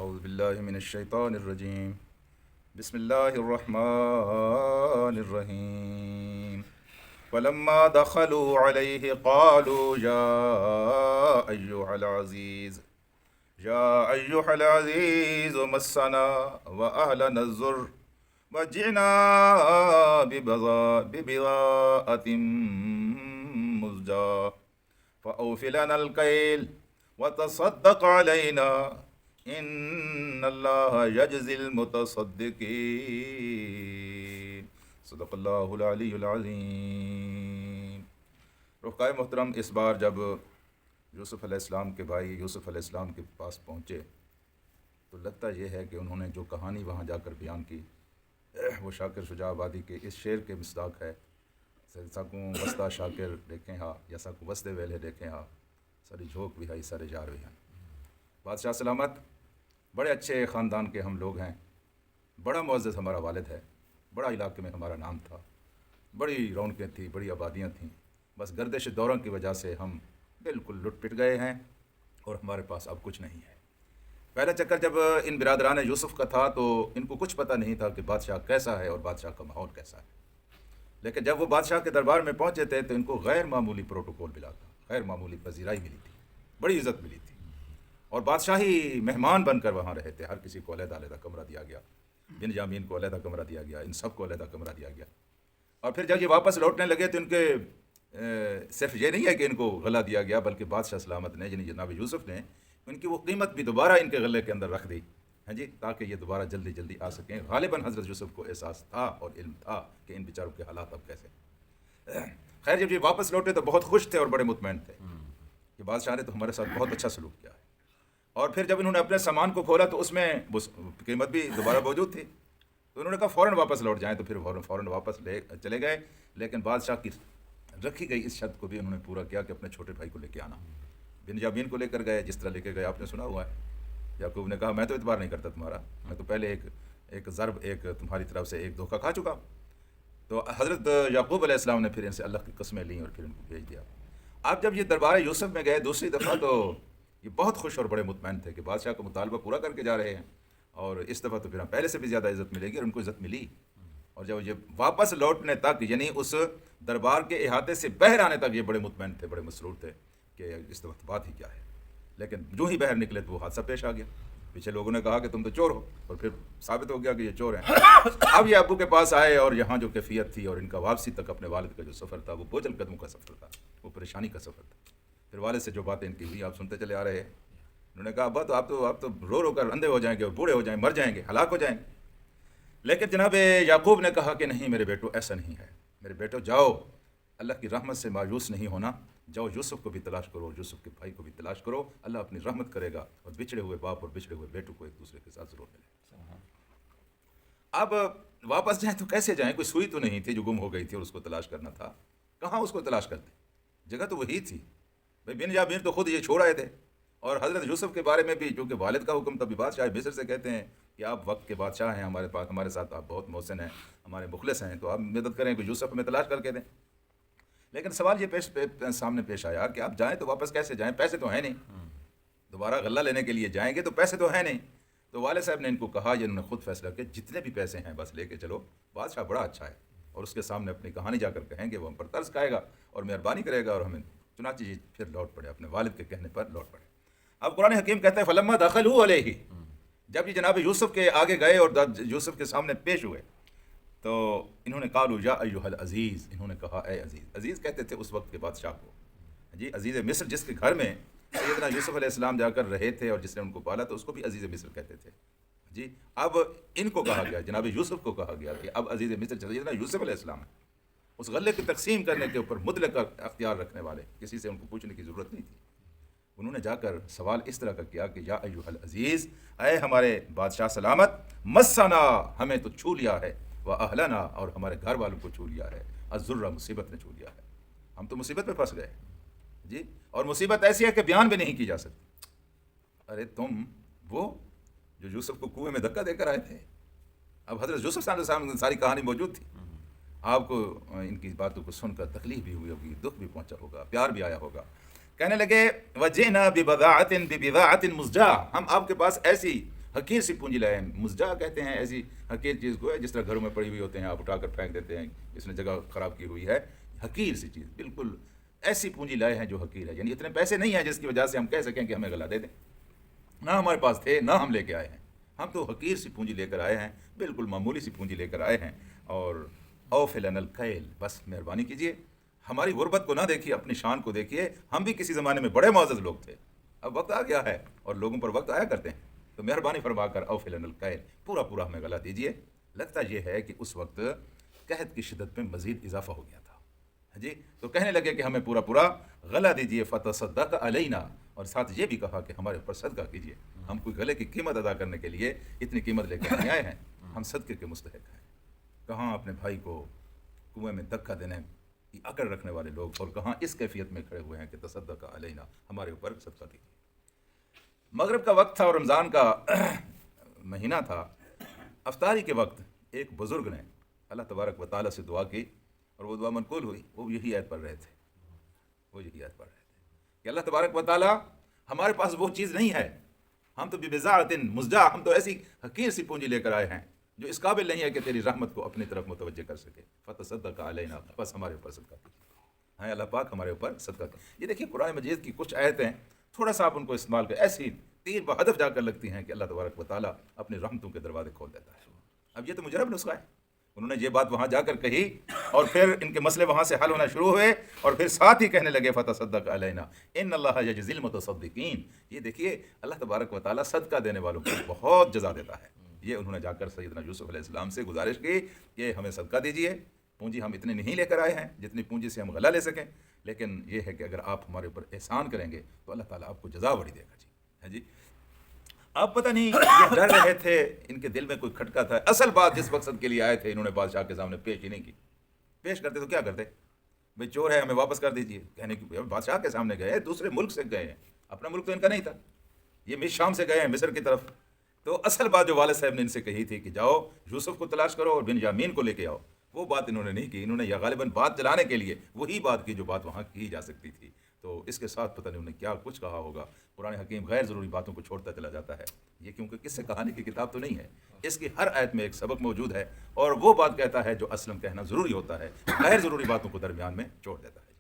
اعوذ باللہ من الشیطان الرجیم بسم اللہ الرحمن الرحیم فلما دخلوا علیہ قالوا یا ایھا العزیز مسنا واہلنا الضر وجئنا ببضاعة مزجاة فأوف لنا الكيل وتصدق علينا ان اللہ یجزی المتصدقین صدق اللہ العلی العظیم۔ رفقائے محترم، اس بار جب یوسف علیہ السلام کے بھائی یوسف علیہ السلام کے پاس پہنچے تو لگتا یہ ہے کہ انہوں نے جو کہانی وہاں جا کر بیان کی وہ شاکر شجاع آبادی کے اس شعر کے مصداق ہے۔ ساکوں وسطہ شاکر دیکھیں ہا یا ساکوں وسطے ویلے دیکھیں ہا ساری جھوک بھی ہائی سارے جار بھی ہیں۔ بادشاہ سلامت، بڑے اچھے خاندان کے ہم لوگ ہیں، بڑا معزز ہمارا والد ہے، بڑا علاقے میں ہمارا نام تھا، بڑی رونقیں تھیں، بڑی آبادیاں تھیں، بس گردش دوروں کی وجہ سے ہم بالکل لٹ پٹ گئے ہیں اور ہمارے پاس اب کچھ نہیں ہے۔ پہلا چکر جب ان برادران یوسف کا تھا تو ان کو کچھ پتہ نہیں تھا کہ بادشاہ کیسا ہے اور بادشاہ کا ماحول کیسا ہے، لیکن جب وہ بادشاہ کے دربار میں پہنچے تھے تو ان کو غیر معمولی پروٹوکول ملا تھا، غیر معمولی پذیرائی ملی تھی، بڑی عزت ملی تھی، اور بادشاہی مہمان بن کر وہاں رہے تھے۔ ہر کسی کو علیحدہ علیحدہ کمرہ دیا گیا، بنیامین کو علیحدہ کمرہ دیا گیا، ان سب کو علیحدہ کمرہ دیا گیا۔ اور پھر جب یہ واپس لوٹنے لگے تو ان کے صرف یہ نہیں ہے کہ ان کو غلہ دیا گیا، بلکہ بادشاہ سلامت نے یعنی جناب یوسف نے ان کی وہ قیمت بھی دوبارہ ان کے غلے کے اندر رکھ دی، ہاں جی، تاکہ یہ دوبارہ جلدی جلدی آ سکیں۔ غالباً حضرت یوسف کو احساس تھا اور علم تھا کہ ان بیچاروں کے حالات اب کیسے۔ خیر، جب یہ واپس لوٹے تو بہت خوش تھے اور بڑے مطمئن تھے کہ بادشاہ نے تو ہمارے ساتھ بہت اچھا سلوک کیا ہے۔ اور پھر جب انہوں نے اپنے سامان کو کھولا تو اس میں قیمت بھی دوبارہ موجود تھی، تو انہوں نے کہا فوراً واپس لوٹ جائیں، تو پھر فوراً واپس چلے گئے، لیکن بادشاہ کی رکھی گئی اس شرط کو بھی انہوں نے پورا کیا کہ اپنے چھوٹے بھائی کو لے کے آنا۔ بنیامین کو لے کر گئے، جس طرح لے کے گئے آپ نے سنا ہوا ہے۔ یعقوب نے کہا میں تو اعتبار نہیں کرتا تمہارا، میں تو پہلے ایک ضرب تمہاری طرف سے ایک دھوکہ کھا چکا ہوں۔ تو حضرت یعقوب علیہ السلام نے پھر ان سے اللہ کی قسمیں لیں اور پھر ان کو بھیج دیا۔ آپ جب یہ دربار یوسف میں گئے دوسری دفعہ تو یہ بہت خوش اور بڑے مطمئن تھے کہ بادشاہ کا مطالبہ پورا کر کے جا رہے ہیں، اور اس دفعہ تو پھر پہلے سے بھی زیادہ عزت ملے گی، اور ان کو عزت ملی۔ اور جب یہ واپس لوٹنے تک یعنی اس دربار کے احاطے سے باہر آنے تک یہ بڑے مطمئن تھے، بڑے مسرور تھے کہ اس وقت بات ہی کیا ہے، لیکن جو ہی باہر نکلے تو وہ حادثہ پیش آ گیا۔ پیچھے لوگوں نے کہا کہ تم تو چور ہو، اور پھر ثابت ہو گیا کہ یہ چور ہیں۔ اب یہ ابو کے پاس آئے اور یہاں جو کیفیت تھی اور ان کا واپسی تک اپنے والد کا جو سفر تھا وہ بوجھل قدموں کا سفر تھا، وہ پریشانی کا سفر تھا۔ پھر والد سے جو باتیں ان کی ہوئی آپ سنتے چلے آ رہے ہیں۔ انہوں نے کہا ابا تو آپ تو رو رو کر اندھے ہو جائیں گے، بوڑھے ہو جائیں، مر جائیں گے، ہلاک ہو جائیں گے۔ لیکن جناب یعقوب نے کہا کہ نہیں میرے بیٹو، ایسا نہیں ہے، میرے بیٹو جاؤ، اللہ کی رحمت سے مایوس نہیں ہونا، جاؤ یوسف کو بھی تلاش کرو، یوسف کے بھائی کو بھی تلاش کرو، اللہ اپنی رحمت کرے گا اور بچھڑے ہوئے باپ اور بچھڑے ہوئے بیٹو کو ایک دوسرے کے ساتھ ضرور ملے۔ اب واپس جائیں تو کیسے جائیں؟ کوئی سوئی تو نہیں تھی جو گم ہو گئی تھی اور اس کو تلاش کرنا تھا، کہاں اس کو تلاش کرتے؟ جگہ تو وہی تھی۔ بھائی بنیامین تو خود یہ چھوڑ آئے تھے، اور حضرت یوسف کے بارے میں بھی جو کہ والد کا حکم تھا، بھی بادشاہ مصر سے کہتے ہیں کہ آپ وقت کے بادشاہ ہیں، ہمارے پاس ہمارے ساتھ آپ بہت محسن ہیں، ہمارے مخلص ہیں، تو آپ مدد کریں کہ یوسف ہمیں تلاش کر کے دیں۔ لیکن سوال یہ سامنے پیش آیا کہ آپ جائیں تو واپس کیسے جائیں؟ پیسے تو ہیں نہیں، دوبارہ غلہ لینے کے لیے جائیں گے تو پیسے تو ہیں نہیں۔ تو والد صاحب نے ان کو کہا، انہوں نے خود فیصلہ کیا جتنے بھی پیسے ہیں بس لے کے چلو، بادشاہ بڑا اچھا ہے، اور اس کے سامنے اپنی کہانی جا کر کہیں گے، وہ ہم پر ترس کھائے گا اور مہربانی کرے گا، اور ہمیں چنانچہ پھر لوٹ پڑے، اپنے والد کے کہنے پر لوٹ پڑے۔ اب قرآن حکیم کہتا ہے فلما دخلوا علیہ، جب یہ جناب یوسف کے آگے گئے اور یوسف کے سامنے پیش ہوئے تو انہوں نے قالوا یا ایھا العزیز، انہوں نے کہا اے عزیز۔ عزیز کہتے تھے اس وقت کے بادشاہ کو، جی عزیز مصر، جس کے گھر میں سیدنا یوسف علیہ السلام جا کر رہے تھے اور جس نے ان کو پالا تو اس کو بھی عزیز مصر کہتے تھے۔ جی اب ان کو کہا گیا، جناب یوسف کو کہا گیا کہ اب عزیز مصر سیدنا یوسف علیہ السلام ہے، اس غلے کی تقسیم کرنے کے اوپر مطلق اختیار رکھنے والے، کسی سے ان کو پوچھنے کی ضرورت نہیں تھی۔ انہوں نے جا کر سوال اس طرح کا کیا کہ یا ایھا العزیز، اے ہمارے بادشاہ سلامت، مسنا، ہمیں تو چھو لیا ہے، واہلنا، اور ہمارے گھر والوں کو چھو لیا ہے، الضر، مصیبت نے چھو لیا ہے، ہم تو مصیبت میں پھنس گئے جی، اور مصیبت ایسی ہے کہ بیان بھی نہیں کی جا سکتی۔ ارے تم وہ جو یوسف کو کنویں میں دھکا دے کر آئے تھے، اب حضرت یوسف علیہ السلام کی ساری کہانی موجود تھی، آپ کو ان کی باتوں کو سن کر تکلیف بھی ہوئی ہوگی، دکھ بھی پہنچا ہوگا، پیار بھی آیا ہوگا۔ کہنے لگے وجئنا ببضاعة مزجاة، ہم آپ کے پاس ایسی حقیر سی پونجی لائے ہیں. مزجا کہتے ہیں ایسی حقیر چیز کو ہے جس طرح گھروں میں پڑی ہوئی ہوتے ہیں، آپ اٹھا کر پھینک دیتے ہیں، اس نے جگہ خراب کی ہوئی ہے. حقیر سی چیز، بالکل ایسی پونجی لائے ہیں جو حقیر ہے. یعنی اتنے پیسے نہیں ہیں جس کی وجہ سے ہم کہہ سکیں کہ ہمیں غلہ دے دیں، نہ ہمارے پاس تھے نہ ہم لے کے آئے ہیں. ہم تو حقیر سی پونجی لے کر آئے ہیں، بالکل معمولی سی پونجی لے کر آئے ہیں. اور اوف لنا الکیل، بس مہربانی کیجئے، ہماری غربت کو نہ دیکھیے، اپنی شان کو دیکھیے. ہم بھی کسی زمانے میں بڑے معزز لوگ تھے، اب وقت آ گیا ہے اور لوگوں پر وقت آیا کرتے ہیں، تو مہربانی فرما کر اوف لنا الکیل، پورا پورا ہمیں غلہ دیجئے. لگتا یہ ہے کہ اس وقت قحط کی شدت میں مزید اضافہ ہو گیا تھا جی، تو کہنے لگے کہ ہمیں پورا پورا غلہ دیجئے. فتصدق علینا، اور ساتھ یہ بھی کہا کہ ہمارے اوپر صدقہ کیجئے. ہم کوئی غلے کی قیمت ادا کرنے کے لیے اتنی قیمت لے کر نہیں آئے ہیں، ہم صدقے کے مستحق ہیں. کہاں اپنے بھائی کو کنویں میں دھکا دینے کی اکڑ رکھنے والے لوگ، اور کہاں اس کیفیت میں کھڑے ہوئے ہیں کہ تصدق علینا، ہمارے اوپر صدقہ کیجئے. مغرب کا وقت تھا اور رمضان کا مہینہ تھا. افطاری کے وقت ایک بزرگ نے اللہ تبارک و تعالیٰ سے دعا کی اور وہ دعا منقول ہوئی. وہ یہی آیت پڑھ رہے تھے، کہ اللہ تبارک و تعالیٰ ہمارے پاس وہ چیز نہیں ہے، ہم تو ببضاعۃ مزجاہ، ہم تو ایسی حقیر سی پونجی لے کر آئے ہیں جو اس قابل نہیں ہے کہ تیری رحمت کو اپنی طرف متوجہ کر سکے. فتصدق علینا، بس ہمارے اوپر صدقہ کیجیے. ہاں اللہ پاک ہمارے اوپر صدقہ کیجیے. یہ دیکھیے قرآن مجید کی کچھ آیتیں تھوڑا سا آپ ان کو استعمال کریں، ایسی تیر بہدف جا کر لگتی ہیں کہ اللہ تبارک و تعالیٰ اپنی رحمتوں کے دروازے کھول دیتا ہے. اب یہ تو مجرب نسخہ ہے، انہوں نے یہ بات وہاں جا کر کہی اور پھر ان کے مسئلے وہاں سے حل ہونا شروع ہوئے، اور پھر ساتھ ہی کہنے لگے فتصدق علینا ان اللہ یجزی المتصدقین. یہ دیکھیے اللہ تبارک و تعالیٰ صدقہ دینے والوں کو بہت جزا دیتا ہے. یہ انہوں نے جا کر سیدنا یوسف علیہ السلام سے گزارش کی کہ ہمیں صدقہ دیجیے، پونجی ہم اتنی نہیں لے کر آئے ہیں جتنی پونجی سے ہم غلہ لے سکیں، لیکن یہ ہے کہ اگر آپ ہمارے اوپر احسان کریں گے تو اللہ تعالیٰ آپ کو جزا بڑی دے گا. جی ہے جی. آپ پتہ نہیں یہ ڈر رہے تھے، ان کے دل میں کوئی کھٹکا تھا. اصل بات جس مقصد کے لیے آئے تھے انہوں نے بادشاہ کے سامنے پیش ہی نہیں کی. پیش کرتے تو کیا کرتے، بھئی چور ہے ہمیں واپس کر دیجیے. کہنے کی بادشاہ کے سامنے گئے، دوسرے ملک سے گئے ہیں، اپنا ملک تو ان کا نہیں تھا، یہ مصر شام سے گئے ہیں مصر کی طرف. تو اصل بات جو والد صاحب نے ان سے کہی تھی کہ جاؤ یوسف کو تلاش کرو اور بنیامین کو لے کے آؤ، وہ بات انہوں نے نہیں کی. انہوں نے یہ غالباً بات چلانے کے لیے وہی بات کی جو بات وہاں کی جا سکتی تھی. تو اس کے ساتھ پتہ نہیں انہوں نے کیا کچھ کہا ہوگا. قرآن حکیم غیر ضروری باتوں کو چھوڑتا چلا جاتا ہے. یہ کیونکہ قصے کہانی کی کتاب تو نہیں ہے، اس کی ہر آیت میں ایک سبق موجود ہے، اور وہ بات کہتا ہے جو اصلاً کہنا ضروری ہوتا ہے، غیر ضروری باتوں کو درمیان میں چھوڑ دیتا ہے.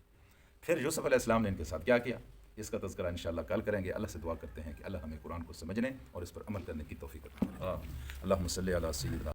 پھر یوسف علیہ السلام نے ان کے ساتھ کیا کیا، اس کا تذکرہ انشاءاللہ کل کریں گے. اللہ سے دعا کرتے ہیں کہ اللہ ہمیں قرآن کو سمجھنے اور اس پر عمل کرنے کی توفیق عطا فرمائے. اللہم صلی علی سیدنا